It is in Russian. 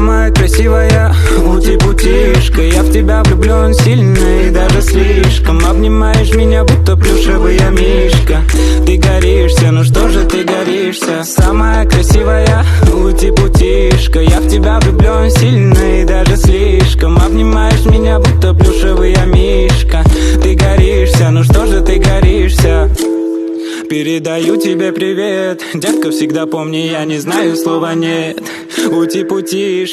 самая красивая, ути-путишка. Я в тебя влюблен сильно и даже слишком. Обнимаешь меня, будто плюшевый я мишка. Ты горишься, ну что же ты горишься? Самая красивая, ути-путишка. Я в тебя влюблен сильно и даже слишком. Обнимаешь меня, будто плюшевый я мишка. Ты горишься, ну что же ты горишься? Передаю тебе привет, детка, всегда помни, я не знаю слова нет. Ути-путишка.